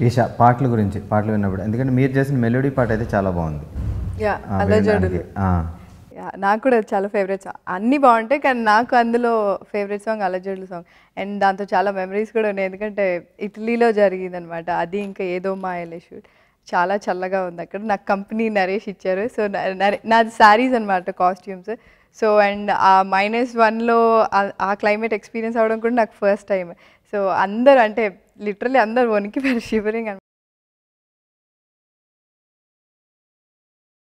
ఈషా పాటల గురించి పాటలు విన్నప్పుడు, ఎందుకంటే మీరు చేసిన మెలోడీ పాట అయితే చాలా బాగుంది. నాకు కూడా చాలా ఫేవరెట్స్, అన్నీ బాగుంటాయి, కానీ నాకు అందులో ఫేవరెట్ సాంగ్ అలజడులు సాంగ్. అండ్ దాంతో చాలా మెమరీస్ కూడా ఉన్నాయి, ఎందుకంటే ఇటలీలో జరిగిందనమాట అది. ఇంకా ఏదో మాయలే షూట్, చాలా చల్లగా ఉంది అక్కడ. నాకు కంపెనీ నరేష్ ఇచ్చారు. సో నాది శారీస్ అనమాట, కాస్ట్యూమ్స్. సో అండ్ ఆ -1లో ఆ క్లైమేట్ ఎక్స్పీరియన్స్ అవ్వడం కూడా నాకు ఫస్ట్ టైం. సో అందరూ అంటే లిటరలీ అందరు వణికిపోయారు, shivering and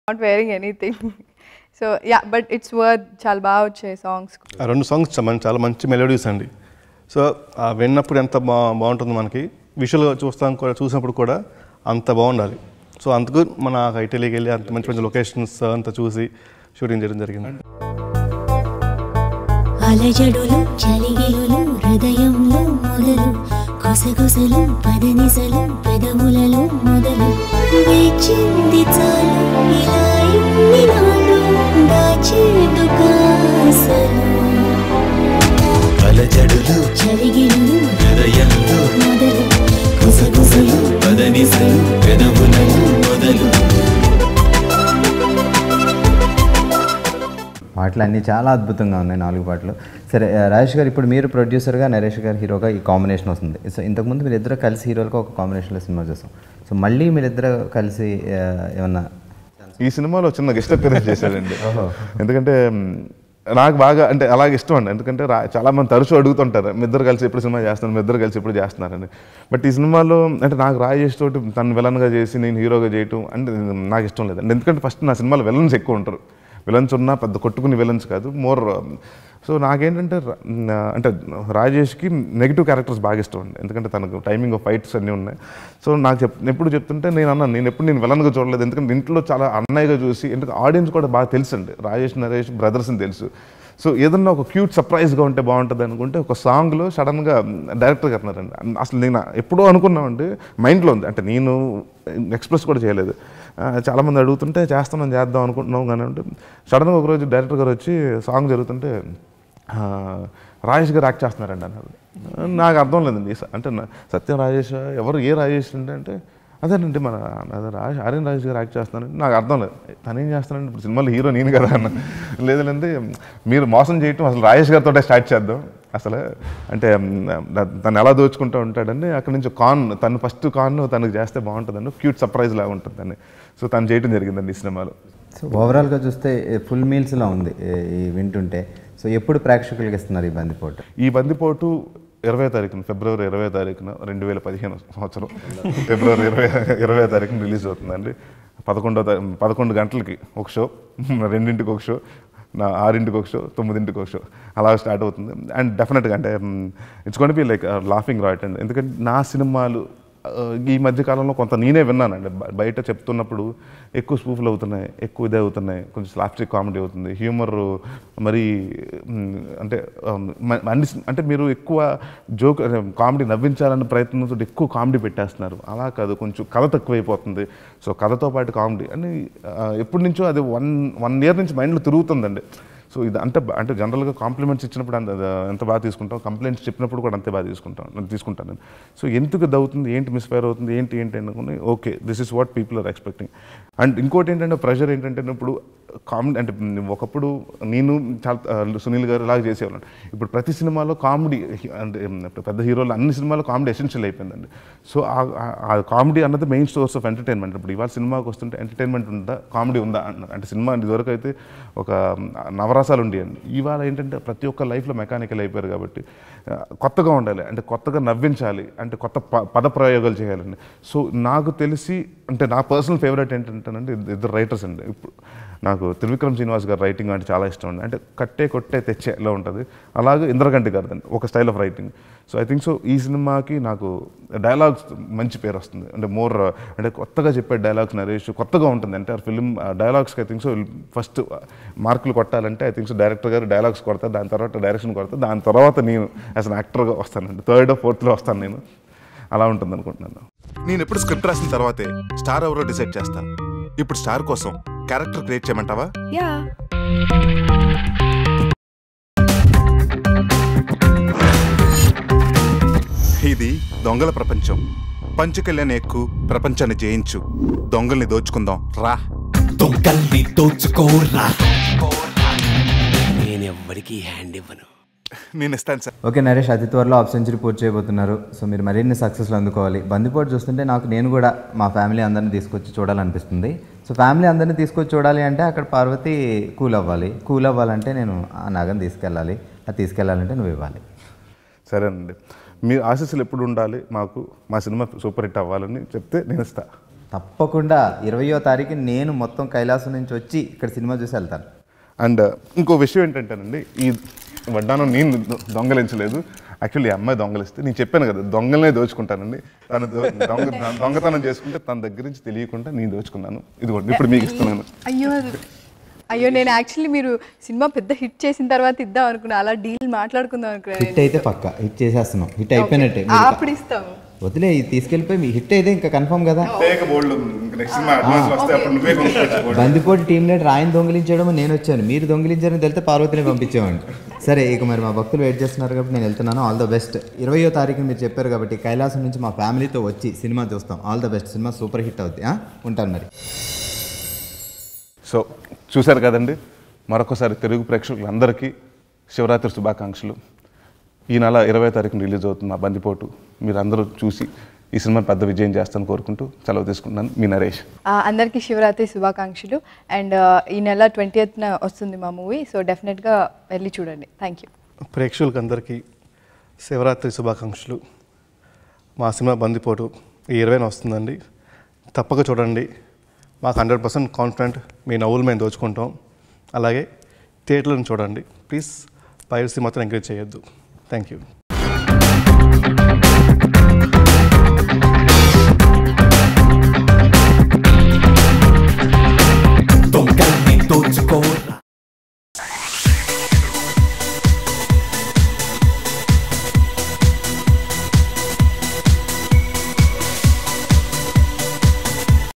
not wearing anything. So yeah, but it's worth. చాలా బాగా వచ్చాయి సాంగ్స్. ఆ 2 సాంగ్స్ చాలా మంచి మెలోడీస్ అండి. సో విన్నప్పుడు ఎంత బాగుంటుంది మనకి, విజువల్గా చూసినప్పుడు కూడా అంత బాగుండాలి. సో అందుకు మన ఇటలీకి వెళ్ళి అంత మంచి మంచి లొకేషన్స్ అంతా చూసి షూటింగ్ చేయడం జరిగింది. అలజడులు చలిగిలులు హృదయంలో మొదలు, కొసగొసలు పదనిసలు పెదవులలో మొదలు, వేచింది చాలు ఇలా ఇన్ని నాడు దాచేదుకాసలు. అలజడులు చలిగిలులు హృదయంలో మొదలు, కొసగొసలు పదనిసలు పెదవులలో మొదలు. పాటలు అన్నీ చాలా అద్భుతంగా ఉన్నాయి, 4 పాటలు. సరే రాజేష్ గారు, ఇప్పుడు మీరు ప్రొడ్యూసర్గా, నరేష్ గారు హీరోగా ఈ కాంబినేషన్ వస్తుంది. సో ఇంతకుముందు మీరు ఇద్దరు కలిసి హీరోలుగా ఒక కాంబినేషన్లో సినిమా చేస్తాం. సో మళ్ళీ మీరిద్దరు కలిసి ఏమన్నా ఈ సినిమాలో చిన్న గెస్ట్ అపియరెన్స్ చేశాడండి. ఎందుకంటే నాకు బాగా అంటే అలాగే ఇష్టం అండి. ఎందుకంటే చాలామంది తరచూ అడుగుతుంటారు, మీ ఇద్దరు కలిసి ఎప్పుడు సినిమా చేస్తున్నారు, మీ ఇద్దరు కలిసి ఎప్పుడు చేస్తున్నారని. బట్ ఈ సినిమాలో అంటే నాకు రాజేష్ తోటి తను విలన్గా చేసి నేను హీరోగా చేయటం అంటే నాకు ఇష్టం లేదండి. ఎందుకంటే ఫస్ట్ నా సినిమాలో విలన్స్ ఎక్కువ ఉంటారు. విలన్స్ ఉన్నా పెద్ద కొట్టుకుని విలన్స్ కాదు, మోర్. సో నాకేంటంటే అంటే రాజేష్కి నెగిటివ్ క్యారెక్టర్స్ బాగా ఇష్టం అండి. ఎందుకంటే తనకు టైమింగ్ ఆఫ్ ఫైట్స్ అన్నీ ఉన్నాయి. సో నాకు ఎప్పుడు చెప్తుంటే నేను ఎప్పుడు విలన్గా చూడలేదు. ఎందుకంటే ఇంట్లో చాలా అన్నయ్యగా చూసి, ఎందుకంటే ఆడియన్స్ కూడా బాగా తెలుసు అండి, రాజేష్ నరేష్ బ్రదర్స్ అని తెలుసు. సో ఏదన్నా ఒక క్యూట్ సర్ప్రైజ్గా ఉంటే బాగుంటుంది అనుకుంటే ఒక సాంగ్లో సడన్గా డైరెక్టర్ గారు అన్నారండి. అసలు నేను ఎప్పుడో అనుకున్నామండి, మైండ్లో ఉంది, అంటే నేను ఎక్స్ప్రెస్ కూడా చేయలేదు. చాలామంది అడుగుతుంటే చేద్దాం అనుకుంటున్నాం కానీ అంటే సడన్గా ఒకరోజు డైరెక్టర్ గారు వచ్చి సాంగ్ జరుగుతుంటే రాజేష్ గారు యాక్ట్ చేస్తున్నారండి అన్నారు. నాకు అర్థం లేదండి. అంటే సత్యం రాజేష్ ఎవరు, ఏ రాజేష్ అంటే అదేనండి మన ఆర్యన్ రాజేష్ గారు యాక్ట్ చేస్తున్నారంటే నాకు అర్థం లేదు. తను ఏం చేస్తానండి, ఇప్పుడు సినిమాలో హీరో నేను కదా అన్న. లేదండి మీరు మోసం చేయటం అసలు రాజేష్ గారితో స్టార్ట్ చేద్దాం అసలు, అంటే తను ఎలా దోచుకుంటూ ఉంటాడని అక్కడి నుంచి తను ఫస్ట్ తనకు చేస్తే బాగుంటుందండి, క్యూట్ సర్ప్రైజ్ లాగా ఉంటుందని. సో తను చేయడం జరిగిందండి ఈ సినిమాలో. సో ఓవరాల్గా చూస్తే ఫుల్ మీల్స్లా ఉంది ఈ వింటుంటే. సో ఎప్పుడు ప్రేక్షకులకి ఇస్తున్నారు ఈ బందిపోటు? ఈ బందిపోటు 20వ తారీఖున, ఫిబ్రవరి 20వ తారీఖున 2015 సంవత్సరం ఫిబ్రవరి 20వ తారీఖున రిలీజ్ అవుతుందండి. 11 గంటలకి ఒక షో, 2ంటికి ఒక షో, 6ంటికి ఒక షో, 9ంటికి ఒక షో, అలా స్టార్ట్ అవుతుంది. అండ్ డెఫినెట్గా అంటే it's gonna be like laughing right అండి. ఎందుకంటే నా సినిమాలు ఈ మధ్యకాలంలో కొంత నేనే విన్నానండి, బయట చెప్తున్నప్పుడు ఎక్కువ స్పూఫ్లు అవుతున్నాయి, ఎక్కువ ఇదే అవుతున్నాయి, కొంచెం స్లాప్స్టిక్ కామెడీ అవుతుంది, హ్యూమర్ మరి అంటే అంటే మీరు ఎక్కువ జోక్ కామెడీ నవ్వించాలన్న ప్రయత్నంతో ఎక్కువ కామెడీ పెట్టేస్తున్నారు. అలా కాదు, కొంచెం కథ తక్కువైపోతుంది. సో కథతో పాటు కామెడీ అని ఎప్పటి నుంచో అది 1 year నుంచి మైండ్లో తిరుగుతుందండి. సో ఇది అంటే జనరల్గా కాంప్లిమెంట్స్ ఇచ్చినప్పుడు ఎంత బాగా తీసుకుంటాం, కంప్లైంట్స్ చెప్పినప్పుడు కూడా అంతే బాగా తీసుకుంటాను నేను. సో ఎందుకు ఇది అవుతుంది, ఏంటి మిస్ఫైర్ అవుతుంది, ఏంటి అనుకుని okay this is what people are expecting. అండ్ ఇంకోటి ఏంటంటే ప్రెషర్ ఏంటంటే ఇప్పుడు కామెడీ అంటే ఒకప్పుడు నేను చాలా సునీల్ గారు ఇలాగ చేసేవాళ్ళం. ఇప్పుడు ప్రతి సినిమాలో కామెడీ అంటే పెద్ద హీరోలు అన్ని సినిమాలో కామెడీ ఎసెన్షియల్ అయిపోయిందండి. సో ఆ కామెడీ అన్నది మెయిన్ సోర్స్ ఆఫ్ ఎంటర్టైన్మెంట్. ఇప్పుడు ఇవాళ సినిమాకి వస్తుంటే ఎంటర్టైన్మెంట్ ఉందా, కామెడీ ఉందా అంటే సినిమా ఇదివరకు అయితే ఒక నవరసాలు ఉండేయండి. ఇవాళ ఏంటంటే ప్రతి ఒక్క లైఫ్లో మెకానికల్ అయిపోయారు కాబట్టి కొత్తగా ఉండాలి, అంటే కొత్తగా నవ్వించాలి, అంటే కొత్త పదప్రయోగాలు చేయాలండి. సో నాకు తెలిసి అంటే నా పర్సనల్ ఫేవరెట్ ఏంటంటేనండి ఇద్దరు రైటర్స్ అండి. ఇప్పుడు నాకు త్రివిక్రమ్ శ్రీనివాస్ గారు రైటింగ్ అంటే చాలా ఇష్టం అండి. అంటే కట్టే కొట్టే తెచ్చేలా ఉంటుంది. అలాగే ఇంద్రగంటి గారిదండి ఒక style of writing. So I think so ఈ సినిమాకి నాకు డైలాగ్స్ మంచి పేరు వస్తుంది. అంటే మోర్ అంటే కొత్తగా చెప్పే డైలాగ్స్ నరేష్ కొత్తగా ఉంటుంది. అంటే ఫిల్మ్ డైలాగ్స్కి ఐ థింక్ సో ఫస్ట్ మార్కులు కొట్టాలంటే ఐ థింక్ సో డైరెక్టర్ గారు డైలాగ్స్ కొడతారు, దాని తర్వాత డైరెక్షన్ కొడతారు, దాని తర్వాత నేను యాజ్ అన్ యాక్టర్గా వస్తానండి. 3rd or 4th వస్తాను నేను. అలా ఉంటుంది అనుకుంటున్నాను. నేను ఎప్పుడు స్క్రిప్ట్ రాసిన తర్వాతే స్టార్ ఎవరో డిసైడ్ చేస్తాను. ఇప్పుడు స్టార్ కోసం క్యారెక్టర్ క్రియేట్ చేయమంటావా? యా. ఇది దొంగల ప్రపంచం. పంచుకెళ్ళని ఎక్కు ప్రపంచాన్ని జయించు దొంగల్ని దోచుకుందాం రా దొంగల్ని దోచుకోరా నేనెవ్వడికి హ్యాండ్ ఇవ్వను నేను ఇస్తాను సార్ ఓకే నరేష్, అతి త్వరలో హాఫ్ సెంచరీ పూర్తి చేయబోతున్నారు. సో మీరు మరిన్ని సక్సెస్లు అందుకోవాలి. బందిపోటు చూస్తుంటే నేను కూడా మా ఫ్యామిలీ అందరినీ తీసుకొచ్చి చూడాలనిపిస్తుంది. సో ఫ్యామిలీ అందరినీ తీసుకొచ్చి చూడాలి అంటే అక్కడ పార్వతి కూల్ అవ్వాలంటే నేను ఆ నగను తీసుకెళ్ళాలి. అది తీసుకెళ్ళాలంటే నువ్వు ఇవ్వాలి. సరేనండి, మీ ఆశీస్సులు ఎప్పుడు ఉండాలి మాకు, మా సినిమా సూపర్ హిట్ అవ్వాలని చెప్తే నేను ఇస్తా. తప్పకుండా 20వ తారీఖు నేను మొత్తం కైలాసం నుంచి వచ్చి ఇక్కడ సినిమా చూసి వెళ్తాను. అండ్ ఇంకో విషయం ఏంటంటేనండి, ఈ వడ్డానం నేను దొంగలించలేదు. యాక్చువల్లీ ఈ అమ్మాయి దొంగలిస్తే నేను చెప్పాను కదా దొంగలనే దోచుకుంటానండి. తను దొంగతనం చేసుకుంటే తన దగ్గర నుంచి తెలియకుండా నేను దోచుకున్నాను. ఇదిగోండి ఇప్పుడు మీకు ఇస్తున్నాను. అయ్యో నేను యాక్చువల్లీ మీరు సినిమా పెద్ద హిట్ చేసిన తర్వాత ఇద్దాం అనుకున్నా, అలా డీల్ మాట్లాడుకుందాం అనుకున్నా. హిట్ అయితే పక్క హిట్ చేసేస్తున్నాం, హిట్ అయిపోయినట్టే. అప్పుడు ఇస్తాము, వదిలే తీసుకెళ్ళిపోయి మీ హిట్ అయితే ఇంకా కన్ఫర్మ్ కదా. బందిపోటు టీం లీడర్ ఆయన దొంగిలించడం నేను వచ్చాను, మీరు దొంగిలించారని తెలితే పార్వతిని పంపించామండి. సరే ఇక మరి మా భక్తులు వెయిట్ చేస్తున్నారు కాబట్టి నేను వెళ్తున్నాను. All the best. 20వ తారీఖు మీరు చెప్పారు కాబట్టి కైలాసం నుంచి మా ఫ్యామిలీతో వచ్చి సినిమా చూస్తాం. All the best. Cinema super hit అవుద్ది. ఉంటాను మరి. సో చూశారు కదండి, మరొకసారి తెలుగు ప్రేక్షకులందరికీ శివరాత్రి శుభాకాంక్షలు. ఈ నెల 20వ తారీఖున రిలీజ్ అవుతుంది మా బందిపోటు. మీరు అందరూ చూసి ఈ సినిమాని పెద్ద విజయం చేస్తాను కోరుకుంటూ సెలవు తీసుకుంటున్నాను. మీ నరేష్. అందరికీ శివరాత్రి శుభాకాంక్షలు. అండ్ ఈ నెల 20th వస్తుంది మా మూవీ, సో డెఫినెట్గా వెళ్ళి చూడండి. Thank you. ప్రేక్షకులకు అందరికీ శివరాత్రి శుభాకాంక్షలు. మా సినిమా బందిపోటు ఈ 20న వస్తుందండి, తప్పక చూడండి. మాకు 100% కాన్ఫిడెంట్ మీ నవ్వులు మేము దోచుకుంటాం. అలాగే థియేటర్లను చూడండి ప్లీజ్. పైరసీ మాత్రం ఎంకరేజ్ చేయొద్దు. Thank you.